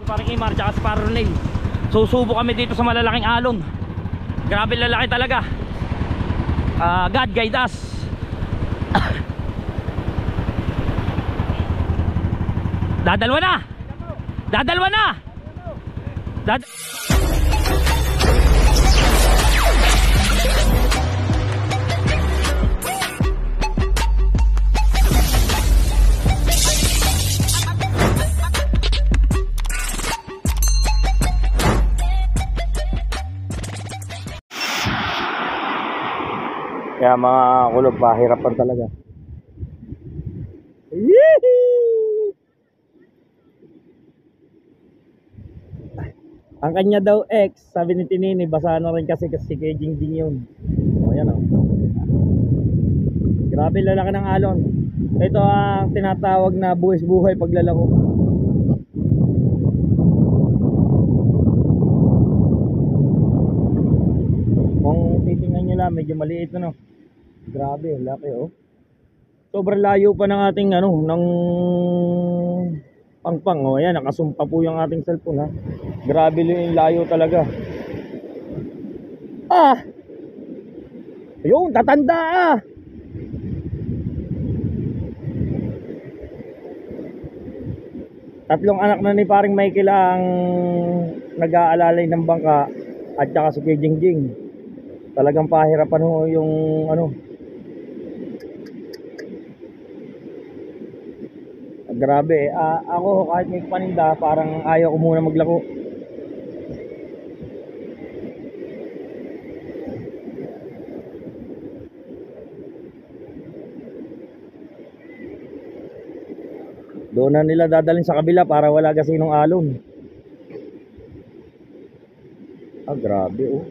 Parang Imar tsaka si Parronel. Susubo kami dito sa malalaking alon. Grabe lalaki talaga. God guide us. Dadalwa na. Dadalwa na. Kaya mga kulog, pahirapan talaga. Ang kanya daw ex, sabi ni Tinini, basa na rin kasi kay Jingjing yun. O yan o. Grabe lalaki ng alon. Ito ang tinatawag na buwis buhay paglalako. Kung titingnan nyo lang, medyo maliit na no. Grabe, laki oh. Sobrang layo pa ng ating ano, ng pangpang oh. Ayan, nakasumpa po yung ating cellphone ha. Grabe yung layo talaga. Ayun, tatanda ah. Tatlong anak na ni paring Michael ang nag-aalalay ng bangka at saka si Kuya Jingjing. Talagang pahirapan ho yung ano. Grabe, ako kahit may paninda parang ayaw ko muna maglako. Doon na nila dadalhin sa kabila para wala gasinong alon. Grabe oh.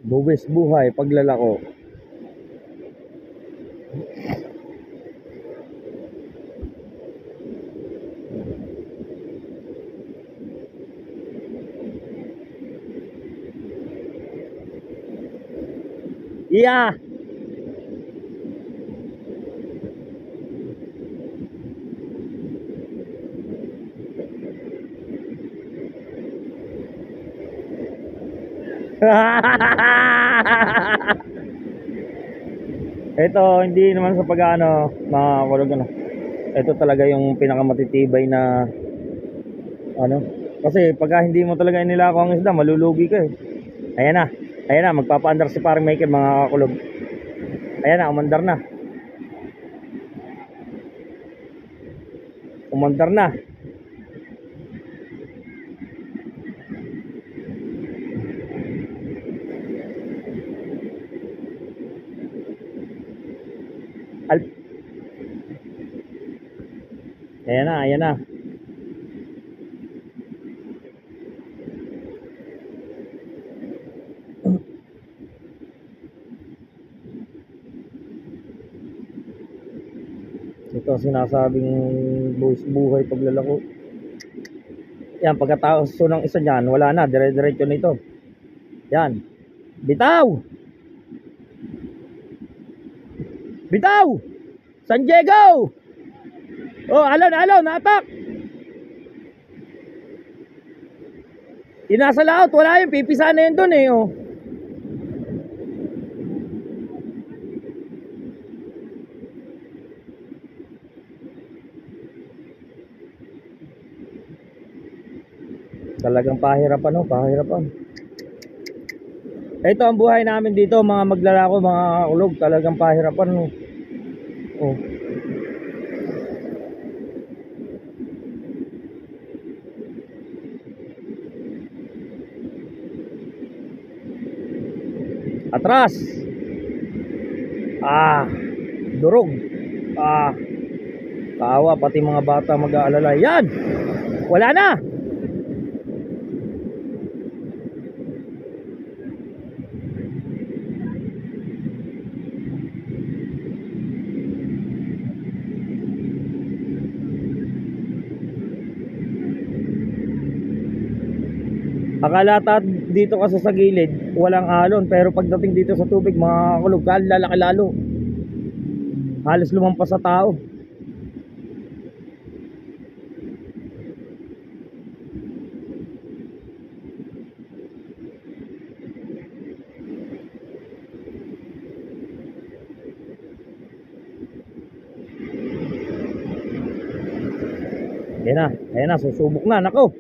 Buwis buhay paglalako. Yeah. Ito hindi naman sa pag-ano mga kulog ano. Ito talaga yung pinakamatitibay na ano. Kasi pagka hindi mo talaga inilako ang isda, malulugi ka eh. Ayan na. Ayan na, magpapa-under si parang Michael mga kulog. Ayan na, umandar na. Umandar na. Ayan na, ayan na. Ito sinasabing buhay paglalako. Yan, pagkatapos ng isa dyan, wala na, dire-diretso na ito. Yan. Bitaw! Bitaw! San Diego! Oh, alon, napak! Inasa laot, wala yun, pipisa na yun dun eh oh. Talagang pahirapan oh, pahirapan. Ito ang buhay namin dito mga maglalako, mga kulog. Talagang pahirapan oh. Oh. Atras. Durog. Kaawa pati mga bata mag-aalala. Yan. Wala na. Akala dito kasi sa gilid walang alon, pero pagdating dito sa tubig mga kulog, lalaki lalo. Halos lumampas sa tao. Ayan na, susubok na. Nako,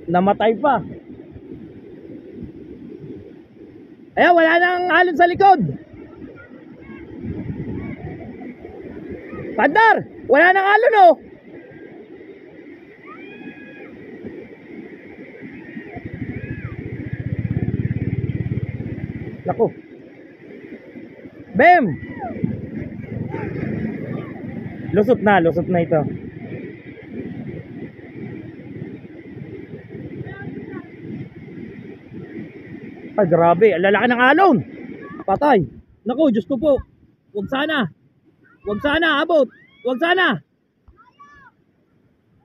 namatay pa. Ayan, wala nang alon sa likod. Pandar, wala nang alon oh. Nako. Bem. Lusot na ito. Ay, grabe, ang lalaki ng alon. Patay. Naku, Diyos ko po. Wag sana. Wag sana, abot. Wag sana.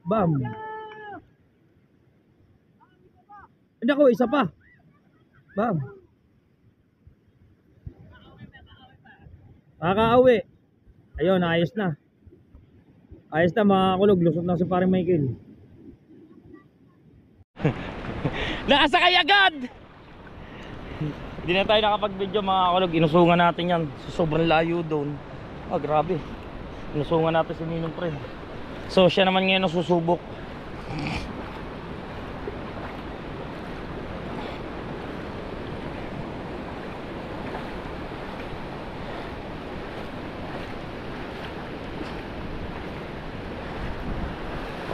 Bam. Naku, isa pa. Bam. Kakaawi. Ayun, ayos na. Ayos na mga kulog. Lusot na si paring Michael. Nakasakay agad! Hindi na tayo nakapag-video mga kulog. Inusungan natin yan. Sobrang layo doon. Ah, grabe. Inusungan natin si Ninong Fred. So siya naman ngayon ang susubok.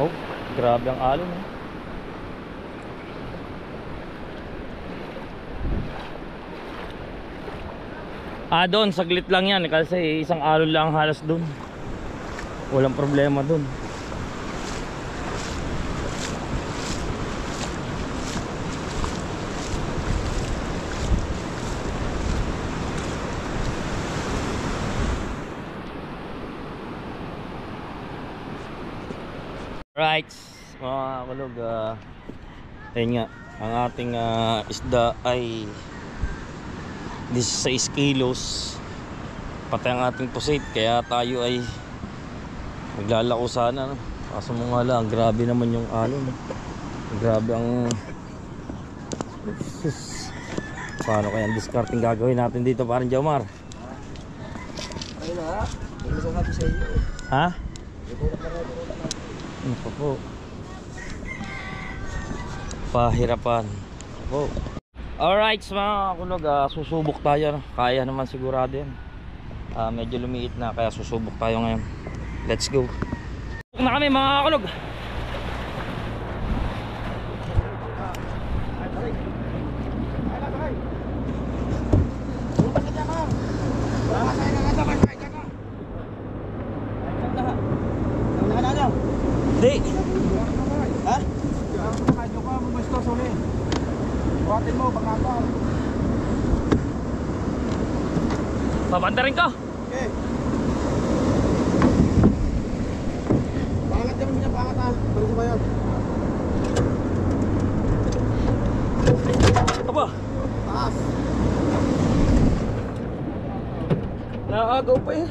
Oh, grabe ang alon eh. Doon, saglit lang yan kasi isang alon lang halos doon. Walang problema doon. Right, mga kulog, ayun nga, ang ating isda ay 16 kilos, pati ang ating pusit, kaya tayo ay maglalako sana, no? Kaso mo nga lang, grabe naman yung alon, no? Grabe ang paano kaya ang discarding gagawin natin dito parang Jomar? Ayun na, ilusong natin sa iyo. Ha? Ano po? Pahirapan po. Alright mga kulog, susubok tayo, no? Kaya naman sigurado yan. Medyo lumiit na kaya susubok tayo ngayon. Let's go. Susubok na kami mga kulog. Di. Ha? Nakadyo ka, mamastos ulit. Buhatin mo, pagkakal. Babanda rin ka. Okay. Pangat naman niya, pangat ha. Balik sa bayan. Aba. Taas. Nakagaw pa eh.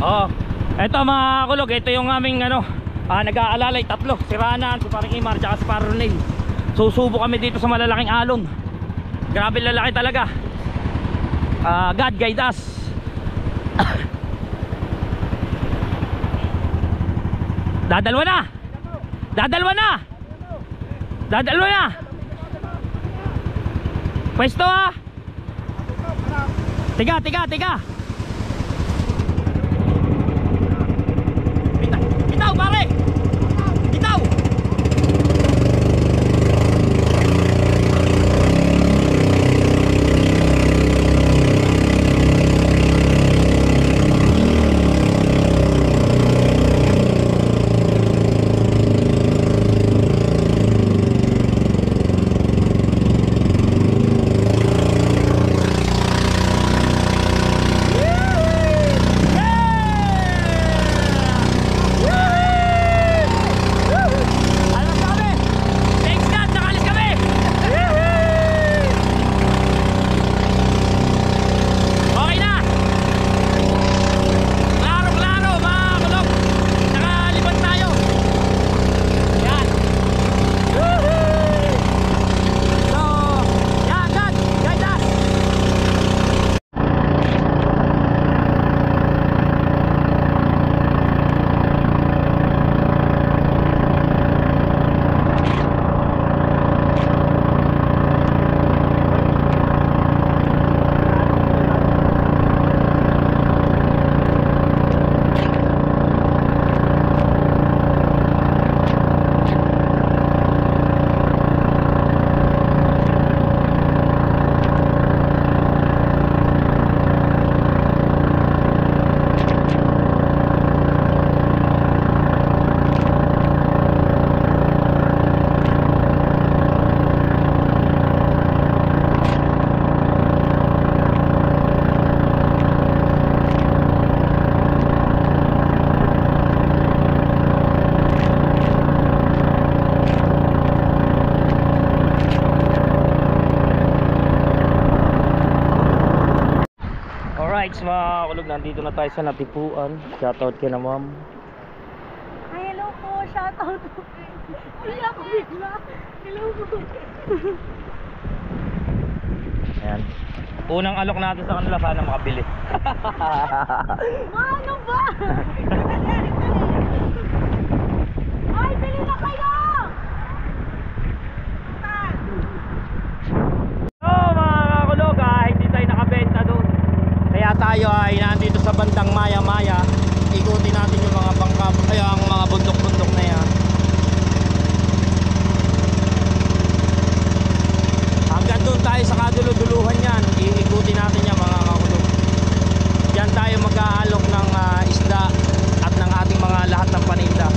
Oo. Ito mga kulog, ito yung aming ano, nag-aalalay tatlo. Si Ranan, si Parang Imar, tsaka si Parang Ronel. Susubo kami dito sa malalaking alon. Grabe lalaki talaga. God guide us. Dadalwa na. Dadalwa na. Dadalwa na. Pwesto ha. Tiga. Bitaw pare. Bitaw. Alright, mga kulog, nandito na tayo sa Natipuan. Shoutout kay na ma'am. Ay, hello po. Shoutout po. Wala ko bigla. Hello po. Ayan. Unang alok natin sa kanila, sana makabili. Ano ba? Ay, bili na kayo! Mga kulog, hindi tayo nakabenta doon. Kaya tayo ay nandito sa bandang Maya-Maya. Ikutin natin yung mga bangkap, ay ang mga bundok-bundok na yan. Hanggang doon tayo sa kaduluduluhan yan. Iikutin natin yan mga kulog. Diyan tayo mag-aalok ng isda at ng ating mga lahat ng paninda.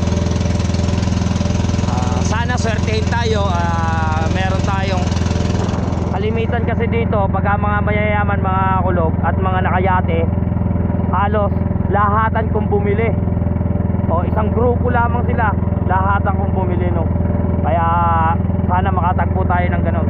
Sana swertehin tayo. Meron tayong kalimitan kasi dito pagka mga mayayaman, mga kulog at mga nakayate, halos lahatan kung bumili o isang grupo lamang sila, lahatan kung bumili no. Kaya sana makatagpo tayo ng ganun.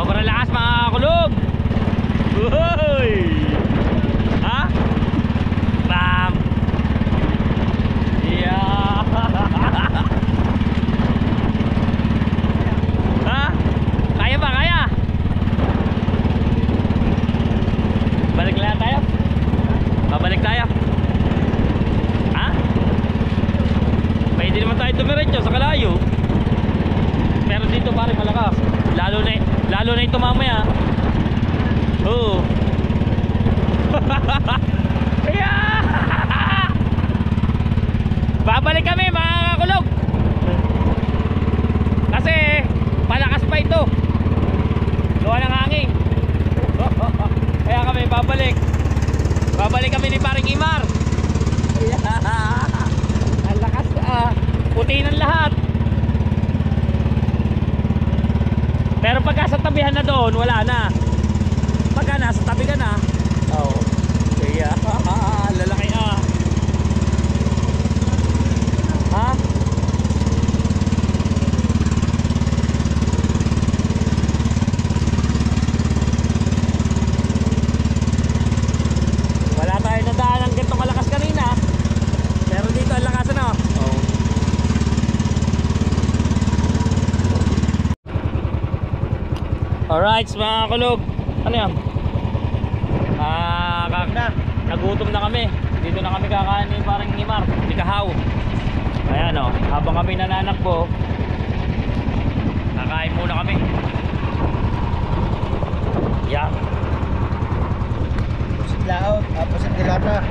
Sobrang lakas mga kulog. Uy! Ha? Bam! Yeah! Ha? Kaya ba? Kaya? Balik lang tayo? Babalik tayo? Ha? Pwede naman tayo tumiretso sa kalayo. Pero dito pare malakas. Lalo na ito mamaya. Oo. Yeah! Babalik kami mga kakulog. Kasi palakas pa ito. Gawa ng hangin. Kaya kami babalik. Babalik kami ni paring Imar. Ang lakas puti ng lahat. Pero pagka sa tabihan na doon, wala na. Pagka nasa tabi ka na, oh, kaya, lalaki ha? Wala tayo nadaan ng ganitong kalakas kanina. Pero dito ang lakas na. Oh. Alright mga kulog. Ano yan? Nagutom na kami. Dito na kami kakain ni parang Imar, ni Kahaw. Ayan o, habang kami nananakbo, kakain muna kami. Yeah. Pusit lao, pusit dilata.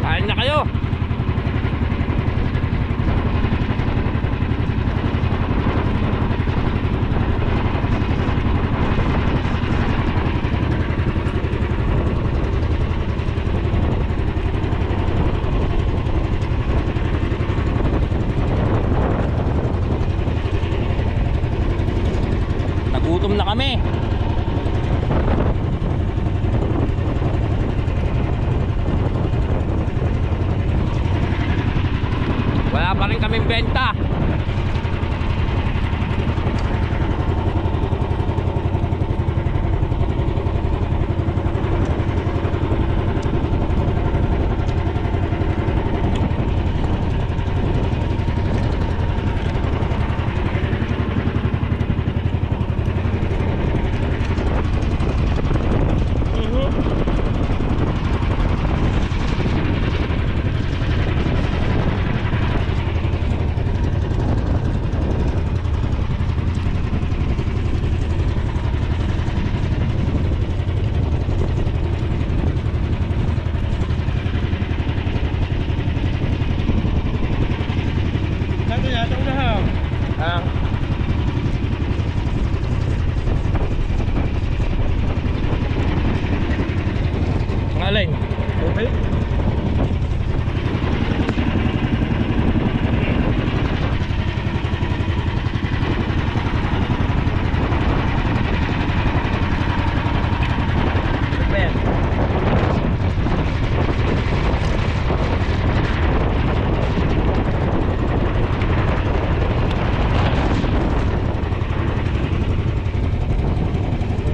Kain na kayo. Nagutom na kami. Wala pa rin kaming benta. Alay. Okay.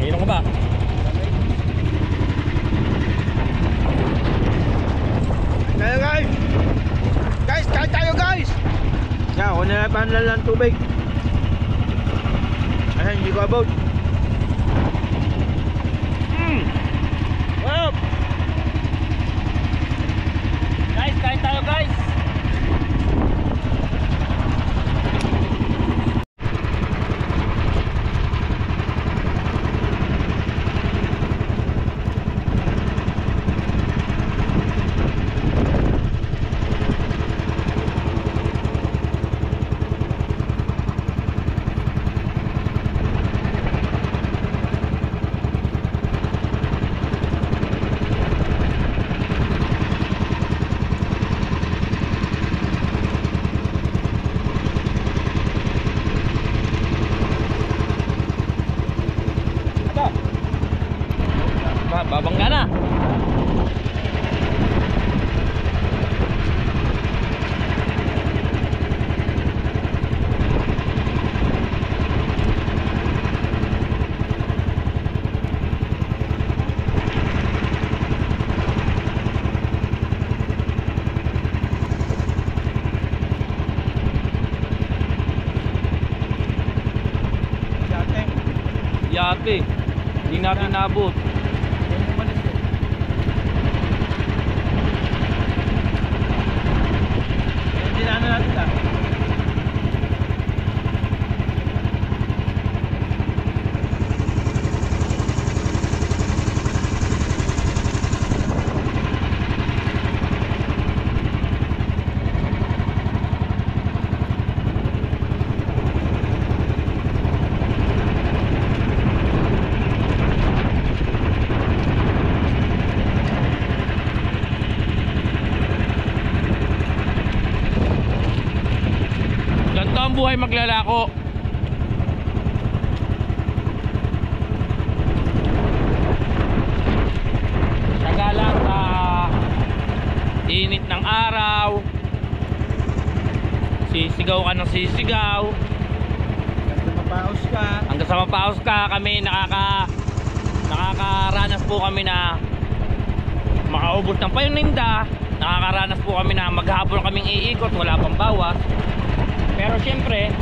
Inom ka ba? Tayo guys! Guys, kain tayo guys! Yan, ako na panlan ng tubig. Ayan, hindi ko about. Up! Guys, kain tayo guys. swerte. Hindi natin naabot. Hindi na natin ah. Ganito ang buhay maglalako. Taga lang sa init ng araw. Sisigaw ka ng sisigaw. Mapaos ka. Hanggang sa mapaos ka, kami nakakaranas po kami na makaubos ng paninda. Nakakaranas po kami na maghapon kaming iikot, wala pang bawas. Pero syempre,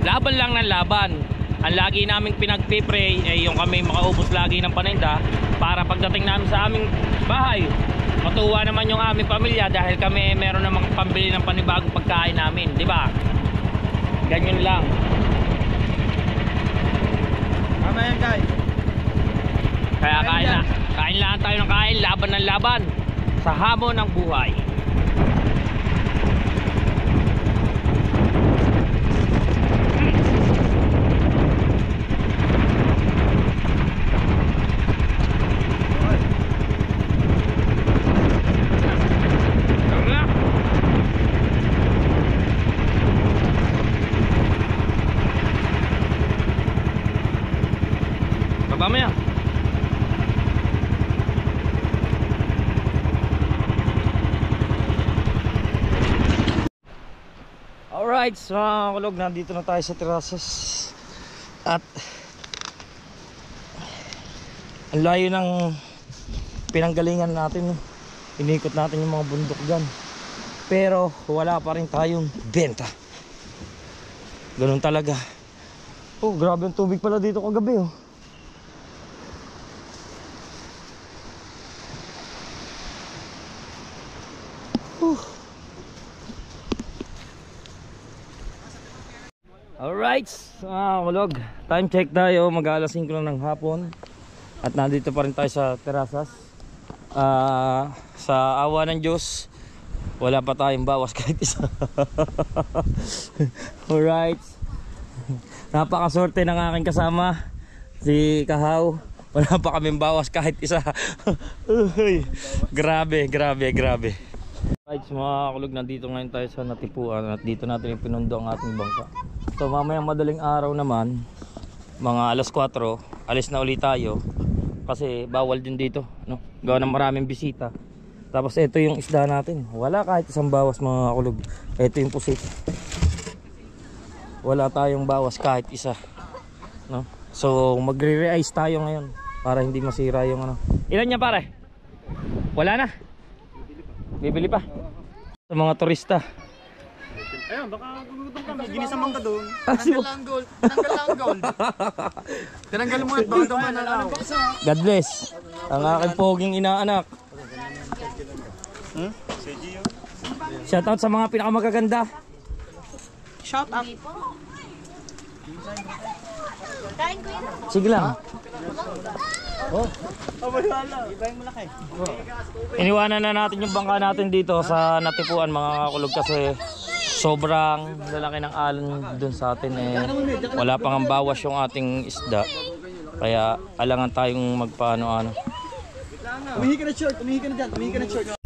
laban lang ng laban. Ang lagi naming pinagpipray ay yung kami makaubos lagi ng paninda para pagdating namin sa aming bahay, matuwa naman yung aming pamilya dahil kami meron namang pambili ng panibagong pagkain namin, di ba? Ganyan lang. Tama yan guys. Kaya kain lang tayo ng kain, laban ng laban sa hamon ng buhay. Baba mo yan. Alright, so mga kulog, nandito na tayo sa terraces. At ang layo ng pinanggalingan natin. Inikot natin yung mga bundok dyan. Pero wala pa rin tayong benta. Ganun talaga. Oh, grabe ang tubig pala dito kagabi oh. Alright, kulog, time check tayo, mag-alas 5 lang ng hapon. At nandito pa rin tayo sa terasas. Sa awa ng Diyos, wala pa tayong bawas kahit isa. Alright, napakaswerte ng aking kasama, si Kahaw. Wala pa kaming bawas kahit isa. Grabe. Alright, mga kulog, nandito ngayon tayo sa Natipuan. At dito natin yung pinundo ang ating bangka. So mamayang madaling araw naman, mga alas 4, alis na ulit tayo. Kasi bawal din dito, no? Gawa ng maraming bisita. Tapos ito yung isda natin. Wala kahit isang bawas mga kulog. Ito yung pusit. Wala tayong bawas kahit isa, no? So magre-re-ice tayo ngayon para hindi masira yung ano. Ilan niya pare? Wala na? Bibili pa? Sa mga turista. Ayun, baka gugutom ka. May ginisamang ka doon. Tinanggal lang gold. Tinanggal mo at baka duman na lang. God bless. Ang aking poging inaanak. Shoutout sa mga pinakamagaganda. Shout out. Kain ko yun. Sige lang. Oh. Iniwanan na natin yung bangka natin dito sa Natipuan mga kulog kasi sobrang lalaki ng alon dun sa atin eh. Wala pang ang bawas yung ating isda. Kaya alangan tayong magpaano-ano. Umihi ka na short, umihi ka na dyan, umihi ka na short.